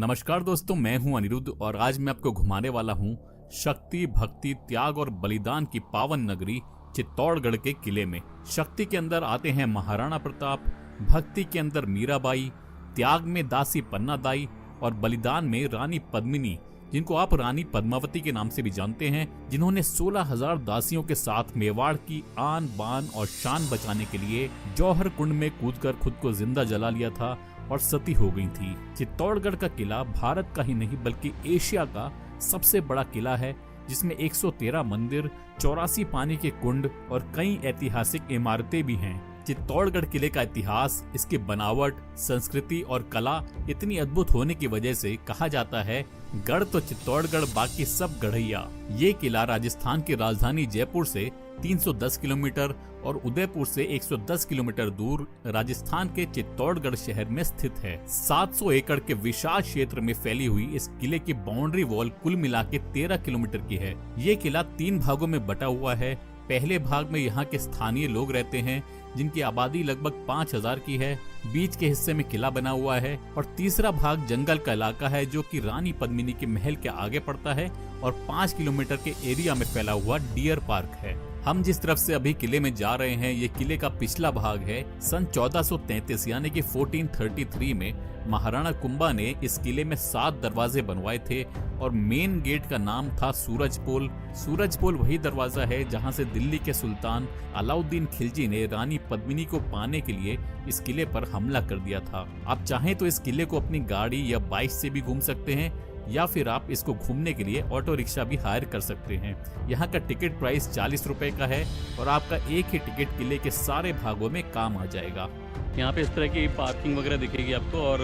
नमस्कार दोस्तों, मैं हूं अनिरुद्ध और आज मैं आपको घुमाने वाला हूं शक्ति, भक्ति, त्याग और बलिदान की पावन नगरी चित्तौड़गढ़ के किले में। शक्ति के अंदर आते हैं महाराणा प्रताप, भक्ति के अंदर मीराबाई, त्याग में दासी पन्नादाई और बलिदान में रानी पद्मिनी, जिनको आप रानी पद्मावती के नाम से भी जानते हैं, जिन्होंने 16,000 दासियों के साथ मेवाड़ की आन बान और शान बचाने के लिए जौहर कुंड में कूदकर खुद को जिंदा जला लिया था और सती हो गई थी। चित्तौड़गढ़ का किला भारत का ही नहीं बल्कि एशिया का सबसे बड़ा किला है, जिसमें 113 मंदिर, 84 पानी के कुंड और कई ऐतिहासिक इमारतें भी हैं। चित्तौड़गढ़ किले का इतिहास, इसकी बनावट, संस्कृति और कला इतनी अद्भुत होने की वजह से कहा जाता है, गढ़ तो चित्तौड़गढ़ बाकी सब गढ़ैया। ये किला राजस्थान की राजधानी जयपुर से 310 किलोमीटर और उदयपुर से 110 किलोमीटर दूर राजस्थान के चित्तौड़गढ़ शहर में स्थित है। 700 एकड़ के विशाल क्षेत्र में फैली हुई इस किले की बाउंड्री वॉल कुल मिला के 13 किलोमीटर की है। ये किला 3 भागों में बटा हुआ है। पहले भाग में यहाँ के स्थानीय लोग रहते हैं, जिनकी आबादी लगभग 5,000 की है। बीच के हिस्से में किला बना हुआ है और तीसरा भाग जंगल का इलाका है, जो कि रानी पद्मिनी के महल के आगे पड़ता है और 5 किलोमीटर के एरिया में फैला हुआ डियर पार्क है। हम जिस तरफ से अभी किले में जा रहे हैं, ये किले का पिछला भाग है। सन 1433 यानी कि 1433 में महाराणा कुंभा ने इस किले में 7 दरवाजे बनवाए थे और मेन गेट का नाम था सूरजपोल। सूरजपोल वही दरवाजा है जहां से दिल्ली के सुल्तान अलाउद्दीन खिलजी ने रानी पद्मिनी को पाने के लिए इस किले पर हमला कर दिया था। आप चाहें तो इस किले को अपनी गाड़ी या बाइक से भी घूम सकते हैं, या फिर आप इसको घूमने के लिए ऑटो रिक्शा भी हायर कर सकते हैं। यहाँ का टिकट प्राइस 40 रुपए का है और आपका एक ही टिकट किले के सारे भागों में काम आ जाएगा। यहाँ पे इस तरह की पार्किंग वगैरह दिखेगी आपको और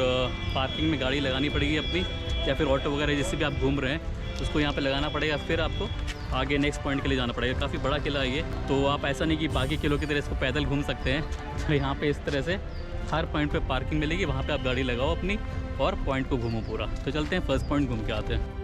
पार्किंग में गाड़ी लगानी पड़ेगी अपनी, या फिर ऑटो वगैरह जिससे भी आप घूम रहे हैं उसको यहाँ पे लगाना पड़ेगा, फिर आपको आगे नेक्स्ट पॉइंट के लिए जाना पड़ेगा। काफ़ी बड़ा किला है ये, तो आप ऐसा नहीं कि बाकी किलों की तरह इसको पैदल घूम सकते हैं। तो यहाँ पे इस तरह से हर पॉइंट पे पार्किंग मिलेगी, वहाँ पे आप गाड़ी लगाओ अपनी और पॉइंट को घूमो पूरा। तो चलते हैं फर्स्ट पॉइंट घूम के आते हैं।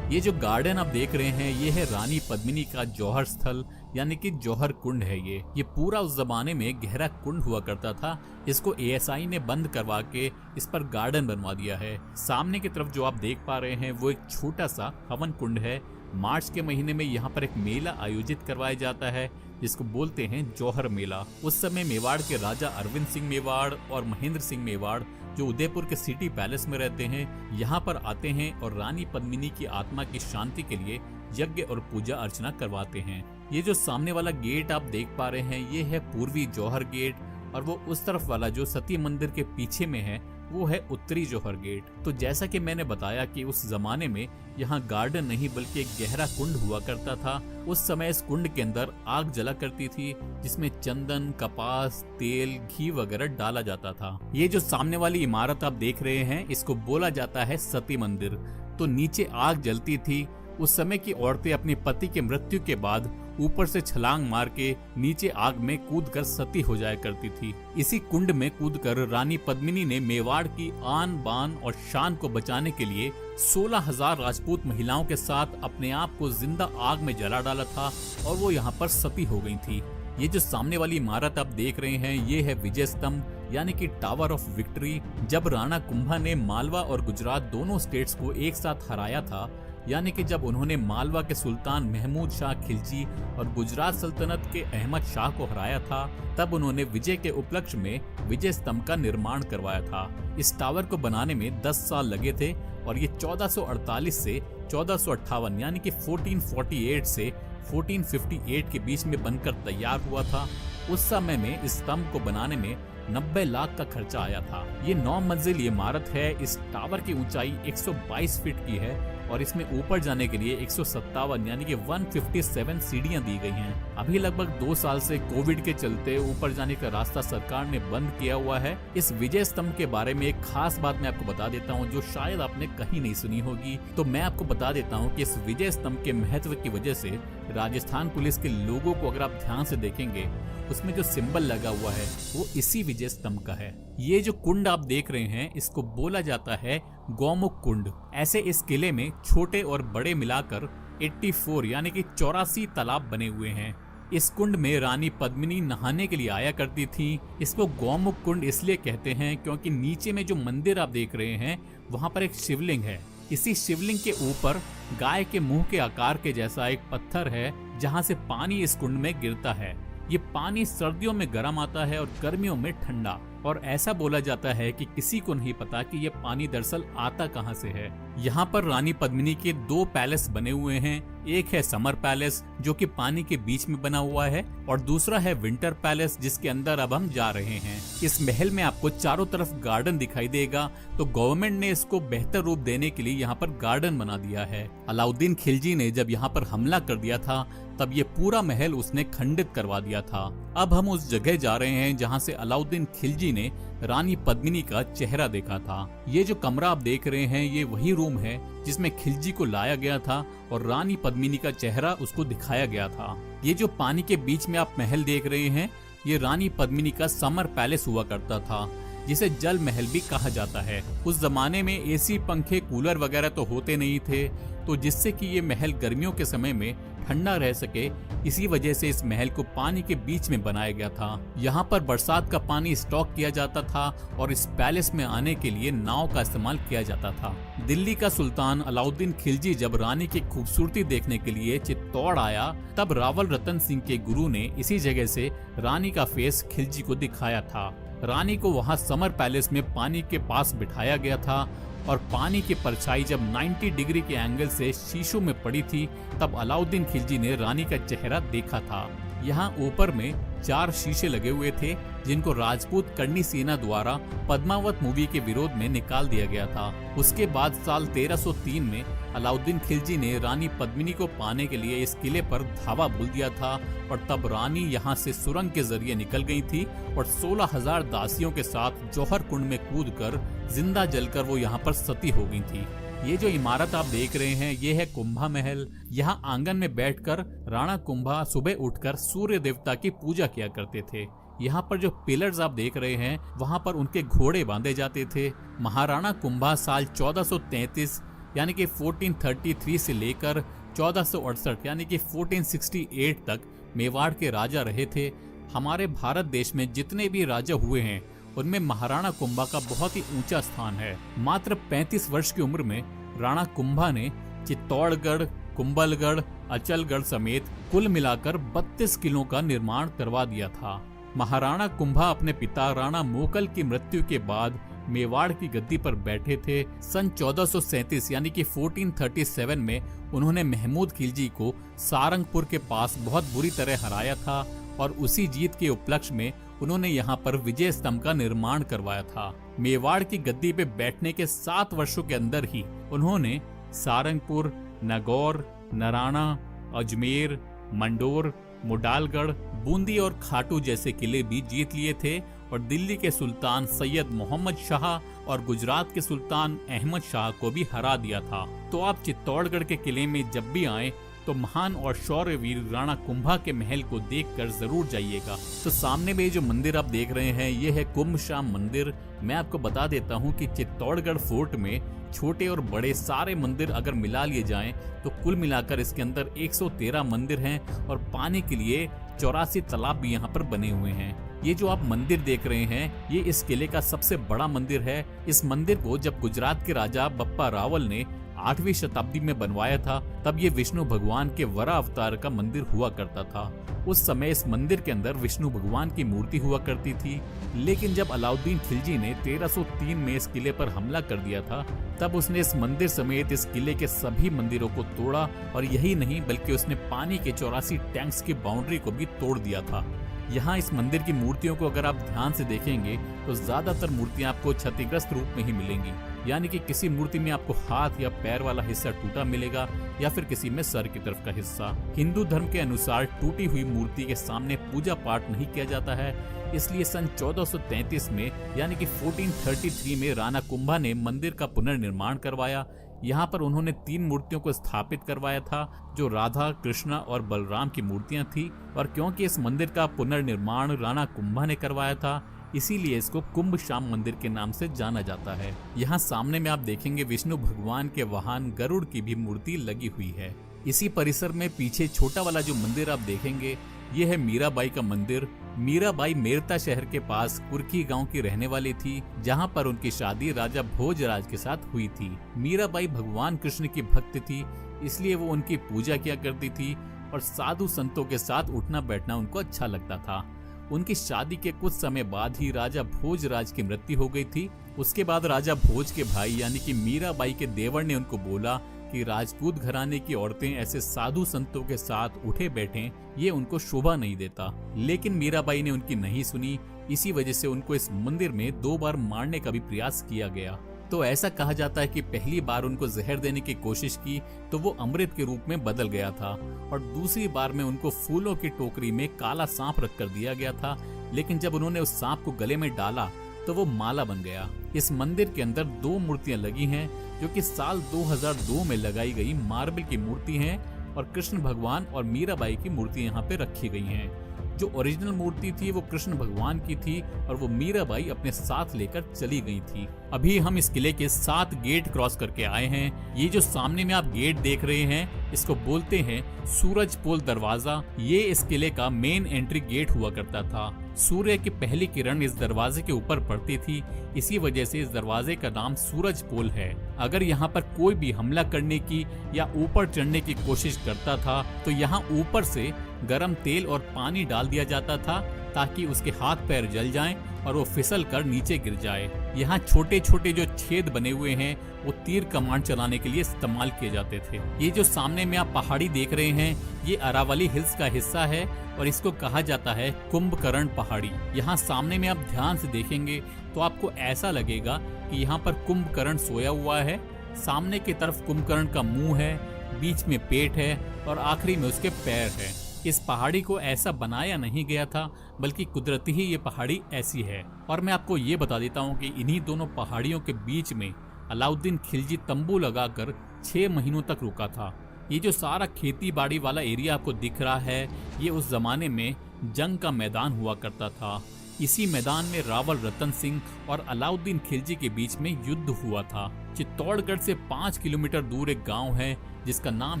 ये जो गार्डन आप देख रहे हैं, ये है रानी पद्मिनी का जौहर स्थल यानी कि जौहर कुंड है। ये पूरा उस जमाने में गहरा कुंड हुआ करता था। इसको एएसआई ने बंद करवा के इस पर गार्डन बनवा दिया है। सामने की तरफ जो आप देख पा रहे हैं वो एक छोटा सा हवन कुंड है। मार्च के महीने में यहाँ पर एक मेला आयोजित करवाया जाता है, जिसको बोलते हैं जौहर मेला। उस समय मेवाड़ के राजा अरविंद सिंह मेवाड़ और महेंद्र सिंह मेवाड़, जो उदयपुर के सिटी पैलेस में रहते हैं, यहाँ पर आते हैं और रानी पद्मिनी की आत्मा की शांति के लिए यज्ञ और पूजा अर्चना करवाते हैं। ये जो सामने वाला गेट आप देख पा रहे हैं, ये है पूर्वी जौहर गेट, और वो उस तरफ वाला जो सती मंदिर के पीछे में है वो है उत्तरी जौहर गेट। तो जैसा कि मैंने बताया कि उस जमाने में यहाँ गार्डन नहीं बल्कि एक गहरा कुंड हुआ करता था। उस समय इस कुंड के अंदर आग जला करती थी, जिसमें चंदन, कपास, तेल, घी वगैरह डाला जाता था। ये जो सामने वाली इमारत आप देख रहे हैं, इसको बोला जाता है सती मंदिर। तो नीचे आग जलती थी। उस समय की औरतें अपने पति के मृत्यु के बाद ऊपर से छलांग मार के नीचे आग में कूदकर सती हो जाया करती थी। इसी कुंड में कूदकर रानी पद्मिनी ने मेवाड़ की आन बान और शान को बचाने के लिए 16,000 राजपूत महिलाओं के साथ अपने आप को जिंदा आग में जला डाला था और वो यहाँ पर सती हो गई थी। ये जो सामने वाली इमारत आप देख रहे हैं, ये है विजय स्तंभ यानी कि टावर ऑफ विक्ट्री। जब राणा कुंभा ने मालवा और गुजरात दोनों स्टेट्स को एक साथ हराया था, यानी कि जब उन्होंने मालवा के सुल्तान महमूद शाह खिलजी और गुजरात सल्तनत के अहमद शाह को हराया था, तब उन्होंने विजय के उपलक्ष्य में विजय स्तंभ का निर्माण करवाया था। इस टावर को बनाने में 10 साल लगे थे और ये 1448 से 1458 यानी कि 1448 से 1458 के बीच में बनकर तैयार हुआ था। उस समय में इस स्तंभ को बनाने में 90 लाख का खर्चा आया था। ये 9 मंजिल इमारत है। इस टावर की ऊंचाई 122 फीट की है और इसमें ऊपर जाने के लिए 157 यानी कि 157 सीढ़ियां दी गई हैं। अभी लगभग 2 साल से कोविड के चलते ऊपर जाने का रास्ता सरकार ने बंद किया हुआ है। इस विजय स्तंभ के बारे में एक खास बात मैं आपको बता देता हूं, जो शायद आपने कहीं नहीं सुनी होगी। तो मैं आपको बता देता हूं कि इस विजय स्तंभ के महत्व की वजह से राजस्थान पुलिस के लोगों को अगर आप ध्यान से देखेंगे, उसमें जो सिंबल लगा हुआ है वो इसी विजय स्तंभ का है। ये जो कुंड आप देख रहे हैं, इसको बोला जाता है गौमुख कुंड। ऐसे इस किले में छोटे और बड़े मिलाकर 84 यानी कि 84 तालाब बने हुए हैं। इस कुंड में रानी पद्मिनी नहाने के लिए आया करती थी। इसको गौमुख कुंड इसलिए कहते हैं क्योंकि नीचे में जो मंदिर आप देख रहे हैं वहाँ पर एक शिवलिंग है। इसी शिवलिंग के ऊपर गाय के मुंह के आकार के जैसा एक पत्थर है जहाँ से पानी इस कुंड में गिरता है। ये पानी सर्दियों में गर्म आता है और गर्मियों में ठंडा, और ऐसा बोला जाता है कि किसी को नहीं पता कि ये पानी दरअसल आता कहाँ से है। यहाँ पर रानी पद्मिनी के 2 पैलेस बने हुए हैं। एक है समर पैलेस जो कि पानी के बीच में बना हुआ है, और दूसरा है विंटर पैलेस जिसके अंदर अब हम जा रहे हैं। इस महल में आपको चारों तरफ गार्डन दिखाई देगा, तो गवर्नमेंट ने इसको बेहतर रूप देने के लिए यहाँ पर गार्डन बना दिया है। अलाउद्दीन खिलजी ने जब यहाँ पर हमला कर दिया था तब ये पूरा महल उसने खंडित करवा दिया था। अब हम उस जगह जा रहे हैं जहाँ से अलाउद्दीन खिलजी ने रानी पद्मिनी का चेहरा देखा था। ये जो कमरा आप देख रहे हैं ये वही रूम है जिसमें खिलजी को लाया गया था और रानी पद्मिनी का चेहरा उसको दिखाया गया था। ये जो पानी के बीच में आप महल देख रहे हैं ये रानी पद्मिनी का समर पैलेस हुआ करता था, जिसे जल महल भी कहा जाता है। उस जमाने में एसी, पंखे, कूलर वगैरह तो होते नहीं थे, तो जिससे कि ये महल गर्मियों के समय में ठंडा रह सके, इसी वजह से इस महल को पानी के बीच में बनाया गया था। यहाँ पर बरसात का पानी स्टॉक किया जाता था और इस पैलेस में आने के लिए नाव का इस्तेमाल किया जाता था। दिल्ली का सुल्तान अलाउद्दीन खिलजी जब रानी की खूबसूरती देखने के लिए चित्तौड़ आया, तब रावल रतन सिंह के गुरु ने इसी जगह से रानी का फेस खिलजी को दिखाया था। रानी को वहाँ समर पैलेस में पानी के पास बिठाया गया था, और पानी की परछाई जब 90 डिग्री के एंगल से शीशों में पड़ी थी तब अलाउद्दीन खिलजी ने रानी का चेहरा देखा था। यहाँ ऊपर में 4 शीशे लगे हुए थे जिनको राजपूत करनी सेना द्वारा पद्मावत मूवी के विरोध में निकाल दिया गया था। उसके बाद साल 1303 में अलाउद्दीन खिलजी ने रानी पद्मिनी को पाने के लिए इस किले पर धावा बोल दिया था, और तब रानी यहाँ से सुरंग के जरिए निकल गई थी और 16,000 दासियों के साथ जौहर कुंड में कूदकर जिंदा जलकर वो यहाँ पर सती हो गई थी। ये जो इमारत आप देख रहे हैं ये है कुंभा महल। यहाँ आंगन में बैठकर राणा कुंभा सुबह उठकर सूर्य देवता की पूजा किया करते थे। यहाँ पर जो पिलर्स आप देख रहे हैं वहाँ पर उनके घोड़े बांधे जाते थे। महाराणा कुंभा साल 1433 यानी कि 1433 से लेकर 1468 यानी कि 1468 तक मेवाड़ के राजा रहे थे। हमारे भारत देश में जितने भी राजा हुए हैं उनमें महाराणा कुंभा का बहुत ही ऊंचा स्थान है। मात्र 35 वर्ष की उम्र में राणा कुंभा ने चित्तौड़गढ़, कुंभलगढ़, अचलगढ़ समेत कुल मिलाकर 32 किलों का निर्माण करवा दिया था। महाराणा कुंभा अपने पिता राणा मोकल की मृत्यु के बाद मेवाड़ की गद्दी पर बैठे थे। सन 1437 यानी कि 1437 में उन्होंने महमूद खिलजी को सारंगपुर के पास बहुत बुरी तरह हराया था, और उसी जीत के उपलक्ष्य में उन्होंने यहाँ पर विजय स्तंभ का निर्माण करवाया था। मेवाड़ की गद्दी पे बैठने के 7 वर्षों के अंदर ही उन्होंने सारंगपुर, नागौर, नराना, अजमेर, मंडोर, मुडालगढ़, बूंदी और खाटू जैसे किले भी जीत लिए थे, और दिल्ली के सुल्तान सैयद मोहम्मद शाह और गुजरात के सुल्तान अहमद शाह को भी हरा दिया था। तो आप चित्तौड़गढ़ के किले में जब भी आए तो महान और शौर्यवीर राणा कुंभा के महल को देखकर जरूर जाइएगा। तो सामने में जो मंदिर आप देख रहे हैं ये है कुंभ श्याम मंदिर। मैं आपको बता देता हूँ कि चित्तौड़गढ़ फोर्ट में छोटे और बड़े सारे मंदिर अगर मिला लिए जाएं तो कुल मिलाकर इसके अंदर 113 मंदिर हैं, और पानी के लिए 84 तालाब भी यहाँ पर बने हुए हैं। ये जो आप मंदिर देख रहे हैं ये इस किले का सबसे बड़ा मंदिर है। इस मंदिर को जब गुजरात के राजा बप्पा रावल ने 8वीं शताब्दी में बनवाया था तब ये विष्णु भगवान के वरा अवतार का मंदिर हुआ करता था। उस समय इस मंदिर के अंदर विष्णु भगवान की मूर्ति हुआ करती थी, लेकिन जब अलाउद्दीन खिलजी ने 1303 में इस किले पर हमला कर दिया था तब उसने इस मंदिर समेत इस किले के सभी मंदिरों को तोड़ा, और यही नहीं बल्कि उसने पानी के 84 टैंक्स की बाउंड्री को भी तोड़ दिया था। यहाँ इस मंदिर की मूर्तियों को अगर आप ध्यान से देखेंगे तो ज्यादातर मूर्तियां आपको क्षतिग्रस्त रूप में ही मिलेंगी, यानी कि किसी मूर्ति में आपको हाथ या पैर वाला हिस्सा टूटा मिलेगा या फिर किसी में सर की तरफ का हिस्सा। हिंदू धर्म के अनुसार टूटी हुई मूर्ति के सामने पूजा पाठ नहीं किया जाता है, इसलिए सन 1433 में यानी कि 1433 में राणा कुंभा ने मंदिर का पुनर्निर्माण करवाया। यहाँ पर उन्होंने 3 मूर्तियों को स्थापित करवाया था जो राधा, कृष्णा और बलराम की मूर्तियां थी, और क्योंकि इस मंदिर का पुनर्निर्माण राणा कुंभा ने करवाया था इसीलिए इसको कुंभ श्याम मंदिर के नाम से जाना जाता है। यहाँ सामने में आप देखेंगे विष्णु भगवान के वाहन गरुड़ की भी मूर्ति लगी हुई है। इसी परिसर में पीछे छोटा वाला जो मंदिर आप देखेंगे ये है मीराबाई का मंदिर। मीराबाई मेरता शहर के पास कुर्की गांव की रहने वाली थी, जहां पर उनकी शादी राजा भोजराज के साथ हुई थी। मीराबाई भगवान कृष्ण की भक्त थी, इसलिए वो उनकी पूजा किया करती थी और साधु संतों के साथ उठना बैठना उनको अच्छा लगता था। उनकी शादी के कुछ समय बाद ही राजा भोजराज की मृत्यु हो गई थी। उसके बाद राजा भोज के भाई यानी कि मीराबाई के देवर ने उनको बोला कि राजपूत घराने की औरतें ऐसे साधु संतों के साथ उठे बैठें, ये उनको शोभा नहीं देता। लेकिन मीराबाई ने उनकी नहीं सुनी। इसी वजह से उनको इस मंदिर में 2 बार मारने का भी प्रयास किया गया। तो ऐसा कहा जाता है कि पहली बार उनको जहर देने की कोशिश की तो वो अमृत के रूप में बदल गया था, और दूसरी बार में उनको फूलों की टोकरी में काला सांप रख कर दिया गया था। लेकिन जब उन्होंने उस सांप को गले में डाला तो वो माला बन गया। इस मंदिर के अंदर 2 मूर्तियां लगी हैं, जो कि साल 2002 में लगाई गई मार्बल की मूर्ति हैं, और कृष्ण भगवान और मीराबाई की मूर्ति यहाँ पे रखी गई हैं। जो ओरिजिनल मूर्ति थी वो कृष्ण भगवान की थी और वो मीराबाई अपने साथ लेकर चली गई थी। अभी हम इस किले के 7 गेट क्रॉस करके आए हैं। ये जो सामने में आप गेट देख रहे हैं, इसको बोलते हैं सूरज पोल दरवाजा। ये इस किले का मेन एंट्री गेट हुआ करता था। सूर्य की पहली किरण इस दरवाजे के ऊपर पड़ती थी, इसी वजह से इस दरवाजे का नाम सूरज पोल है। अगर यहाँ पर कोई भी हमला करने की या ऊपर चढ़ने की कोशिश करता था तो यहाँ ऊपर से गरम तेल और पानी डाल दिया जाता था, ताकि उसके हाथ पैर जल जाएं और वो फिसल कर नीचे गिर जाए। यहाँ छोटे छोटे जो छेद बने हुए हैं वो तीर कमान चलाने के लिए इस्तेमाल किए जाते थे। ये जो सामने में आप पहाड़ी देख रहे हैं, ये अरावली हिल्स का हिस्सा है और इसको कहा जाता है कुंभकर्ण पहाड़ी। यहाँ सामने में आप ध्यान से देखेंगे तो आपको ऐसा लगेगा कि यहाँ पर कुंभकर्ण सोया हुआ है। सामने की तरफ कुंभकर्ण का मुंह है, बीच में पेट है और आखिरी में उसके पैर है। इस पहाड़ी को ऐसा बनाया नहीं गया था, बल्कि कुदरती ही ये पहाड़ी ऐसी है। और मैं आपको ये बता देता हूँ कि इन्हीं दोनों पहाड़ियों के बीच में अलाउद्दीन खिलजी तंबू लगाकर 6 महीनों तक रुका था। ये जो सारा खेती बाड़ी वाला एरिया आपको दिख रहा है, ये उस जमाने में जंग का मैदान हुआ करता था। इसी मैदान में रावल रतन सिंह और अलाउद्दीन खिलजी के बीच में युद्ध हुआ था। चित्तौड़गढ़ से 5 किलोमीटर दूर एक गांव है जिसका नाम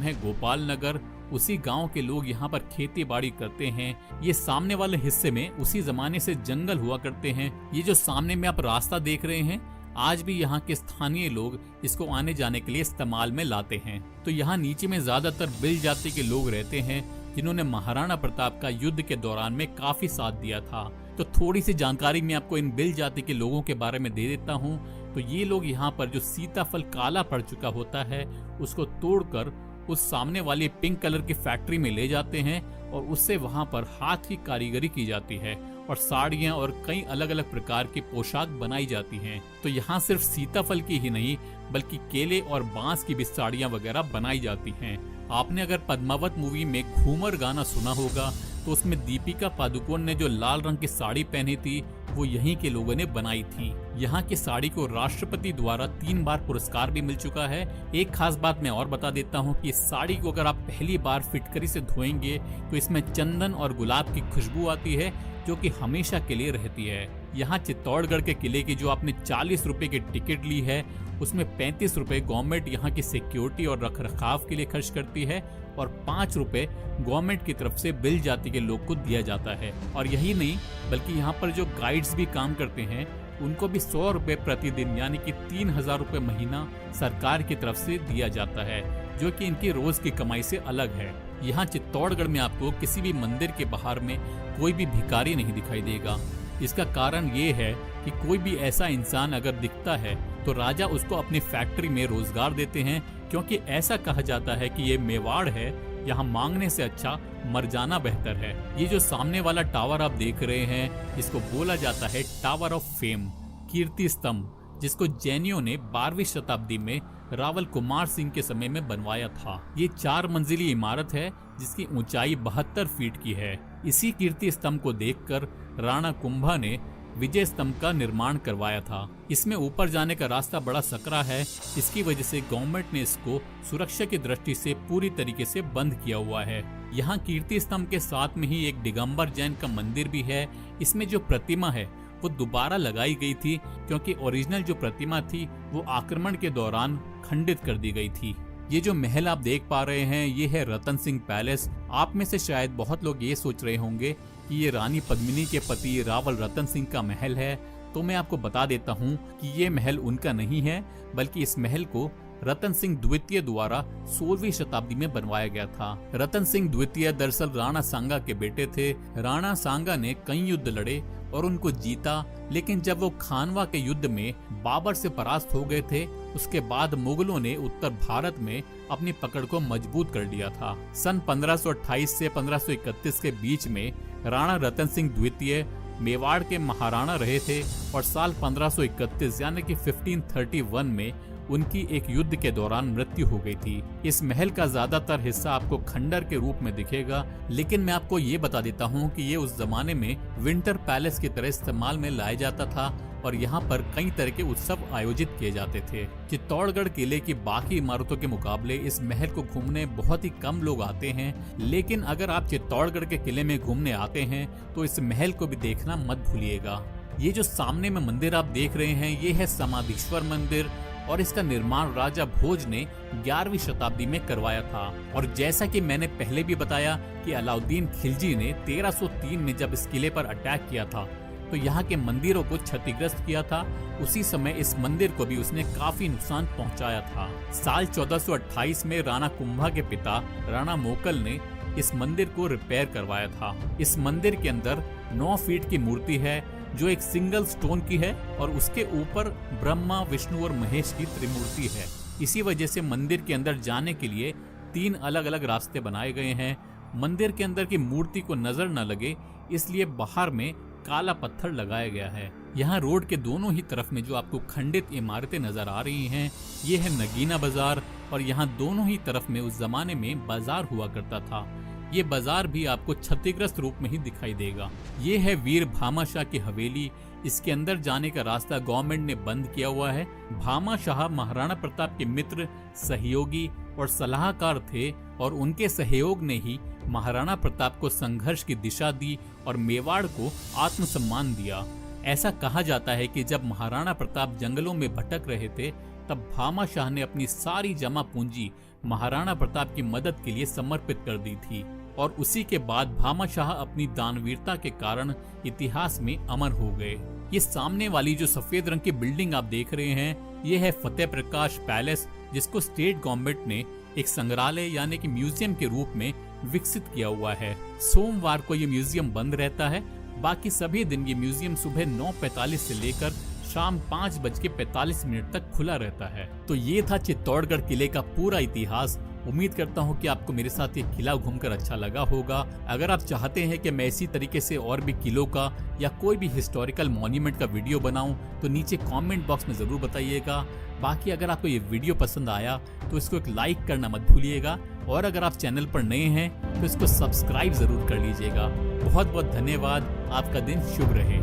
है गोपाल नगर। उसी गांव के लोग यहाँ पर खेती बाड़ी करते हैं। ये सामने वाले हिस्से में उसी जमाने से जंगल हुआ करते हैं। ये जो सामने में आप रास्ता देख रहे हैं, आज भी यहाँ के स्थानीय लोग इसको आने जाने के लिए इस्तेमाल में लाते हैं। तो यहाँ नीचे में ज्यादातर बिल जाति के लोग रहते हैं, जिन्होंने महाराणा प्रताप का युद्ध के दौरान में काफी साथ दिया था। तो थोड़ी सी जानकारी मैं आपको इन बिल जाति के लोगों के बारे में दे देता हूँ। तो ये लोग यहाँ पर जो सीताफल काला पड़ चुका होता है, उसको तोड़कर उस सामने वाली पिंक कलर की फैक्ट्री में ले जाते हैं और उससे वहां पर हाथ की कारीगरी की जाती है और साड़ियां और कई अलग अलग प्रकार की पोशाक बनाई जाती हैं। तो यहाँ सिर्फ सीताफल की ही नहीं, बल्कि केले और बांस की भी साड़ियां वगैरह बनाई जाती हैं। आपने अगर पद्मावत मूवी में घूमर गाना सुना होगा तो उसमें दीपिका पादुकोण ने जो लाल रंग की साड़ी पहनी थी वो यहीं के लोगों ने बनाई थी। यहाँ की साड़ी को राष्ट्रपति द्वारा 3 बार पुरस्कार भी मिल चुका है। एक खास बात मैं और बता देता हूँ कि इस साड़ी को अगर आप पहली बार फिटकरी से धोएंगे तो इसमें चंदन और गुलाब की खुशबू आती है, जो कि हमेशा के लिए रहती है। यहाँ चित्तौड़गढ़ के किले की जो आपने 40 रुपए की टिकट ली है, उसमें 35 रुपए गवर्नमेंट यहाँ की सिक्योरिटी और रखरखाव के लिए खर्च करती है और 5 रुपए गवर्नमेंट की तरफ से बिल जाति के लोग को दिया जाता है। और यही नहीं, बल्कि यहाँ पर जो गाइड्स भी काम करते हैं उनको भी 100 रुपए प्रतिदिन यानी कि 3000 रुपए महीना सरकार की तरफ से दिया जाता है, जो कि इनकी रोज की कमाई से अलग है। यहाँ चित्तौड़गढ़ में आपको किसी भी मंदिर के बाहर में कोई भी भिखारी नहीं दिखाई देगा। इसका कारण ये है कि कोई भी ऐसा इंसान अगर दिखता है तो राजा उसको अपनी फैक्ट्री में रोजगार देते हैं, क्योंकि ऐसा कहा जाता है कि ये मेवाड़ है, यहाँ मांगने से अच्छा मर जाना बेहतर है। ये जो सामने वाला टावर आप देख रहे हैं, इसको बोला जाता है टावर ऑफ फेम, कीर्ति स्तंभ, जिसको जैनियों ने 12वीं शताब्दी में रावल कुमार सिंह के समय में बनवाया था। ये 4 मंजिली इमारत है जिसकी ऊंचाई 72 फीट की है। इसी कीर्ति स्तंभ को देखकर राणा कुंभा ने विजय स्तंभ का निर्माण करवाया था। इसमें ऊपर जाने का रास्ता बड़ा सकरा है, इसकी वजह से गवर्नमेंट ने इसको सुरक्षा की दृष्टि से पूरी तरीके से बंद किया हुआ है। यहाँ कीर्ति स्तंभ के साथ में ही एक दिगंबर जैन का मंदिर भी है। इसमें जो प्रतिमा है वो दोबारा लगाई गई थी, क्योंकि ओरिजिनल जो प्रतिमा थी वो आक्रमण के दौरान खंडित कर दी गई थी। ये जो महल आप देख पा रहे हैं ये है रतन सिंह पैलेस। आप में से शायद बहुत लोग ये सोच रहे होंगे कि ये रानी पद्मिनी के पति रावल रतन सिंह का महल है, तो मैं आपको बता देता हूँ कि ये महल उनका नहीं है, बल्कि इस महल को रतन सिंह द्वितीय द्वारा 16वीं शताब्दी में बनवाया गया था। रतन सिंह द्वितीय दरअसल राणा सांगा के बेटे थे। राणा सांगा ने कई युद्ध लड़े और उनको जीता, लेकिन जब वो खानवा के युद्ध में बाबर से परास्त हो गए थे, उसके बाद मुगलों ने उत्तर भारत में अपनी पकड़ को मजबूत कर लिया था। सन 1528 से 1531 के बीच में राणा रतन सिंह द्वितीय मेवाड़ के महाराणा रहे थे और साल 1531 यानी कि 1531 में उनकी एक युद्ध के दौरान मृत्यु हो गई थी। इस महल का ज्यादातर हिस्सा आपको खंडर के रूप में दिखेगा, लेकिन मैं आपको ये बता देता हूँ कि ये उस जमाने में विंटर पैलेस की तरह इस्तेमाल में लाया जाता था और यहाँ पर कई तरह के उत्सव आयोजित किए जाते थे। चित्तौड़गढ़ किले की बाकी इमारतों के मुकाबले इस महल को घूमने बहुत ही कम लोग आते हैं, लेकिन अगर आप चित्तौड़गढ़ के किले में घूमने आते हैं तो इस महल को भी देखना मत भूलिएगा। ये जो सामने में मंदिर आप देख रहे हैं ये है समाधीश्वर मंदिर और इसका निर्माण राजा भोज ने 11वीं शताब्दी में करवाया था। और जैसा कि मैंने पहले भी बताया कि अलाउद्दीन खिलजी ने 1303 में जब इस किले पर अटैक किया था तो यहाँ के मंदिरों को क्षतिग्रस्त किया था। उसी समय इस मंदिर को भी उसने काफी नुकसान पहुँचाया था। साल 1428 में राणा कुंभा के पिता राणा मोकल ने इस मंदिर को रिपेयर करवाया था। इस मंदिर के अंदर 9 फीट की मूर्ति है जो एक सिंगल स्टोन की है और उसके ऊपर ब्रह्मा, विष्णु और महेश की त्रिमूर्ति है। इसी वजह से मंदिर के अंदर जाने के लिए 3 अलग अलग रास्ते बनाए गए हैं। मंदिर के अंदर की मूर्ति को नजर न लगे इसलिए बाहर में काला पत्थर लगाया गया है। यहाँ रोड के दोनों ही तरफ में जो आपको खंडित इमारतें नजर आ रही हैं ये है नगीना बाजार और यहाँ दोनों ही तरफ में उस जमाने में बाजार हुआ करता था। ये बाजार भी आपको क्षतिग्रस्त रूप में ही दिखाई देगा। ये है वीर भामा शाह की हवेली। इसके अंदर जाने का रास्ता गवर्नमेंट ने बंद किया हुआ है। भामा शाह महाराणा प्रताप के मित्र, सहयोगी और सलाहकार थे और उनके सहयोग ने ही महाराणा प्रताप को संघर्ष की दिशा दी और मेवाड़ को आत्मसम्मान दिया। ऐसा कहा जाता है कि जब महाराणा प्रताप जंगलों में भटक रहे थे तब भामा शाह ने अपनी सारी जमा पूंजी महाराणा प्रताप की मदद के लिए समर्पित कर दी थी और उसी के बाद भामा शाह अपनी दानवीरता के कारण इतिहास में अमर हो गए। ये सामने वाली जो सफेद रंग की बिल्डिंग आप देख रहे हैं ये है फतेह प्रकाश पैलेस, जिसको स्टेट गवर्नमेंट ने एक संग्रहालय यानी कि म्यूजियम के रूप में विकसित किया हुआ है। सोमवार को ये म्यूजियम बंद रहता है, बाकी सभी दिन ये म्यूजियम सुबह 9:45 से लेकर शाम 5:45 तक खुला रहता है। तो ये था चित्तौड़गढ़ किले का पूरा इतिहास। उम्मीद करता हूँ कि आपको मेरे साथ ये किला घूमकर अच्छा लगा होगा। अगर आप चाहते हैं कि मैं इसी तरीके से और भी किलों का या कोई भी हिस्टोरिकल मॉन्यूमेंट का वीडियो बनाऊं तो नीचे कमेंट बॉक्स में जरूर बताइएगा। बाकी अगर आपको ये वीडियो पसंद आया तो इसको एक लाइक करना मत भूलिएगा और अगर आप चैनल पर नए हैं तो इसको सब्सक्राइब जरूर कर लीजिएगा। बहुत बहुत धन्यवाद। आपका दिन शुभ रहे।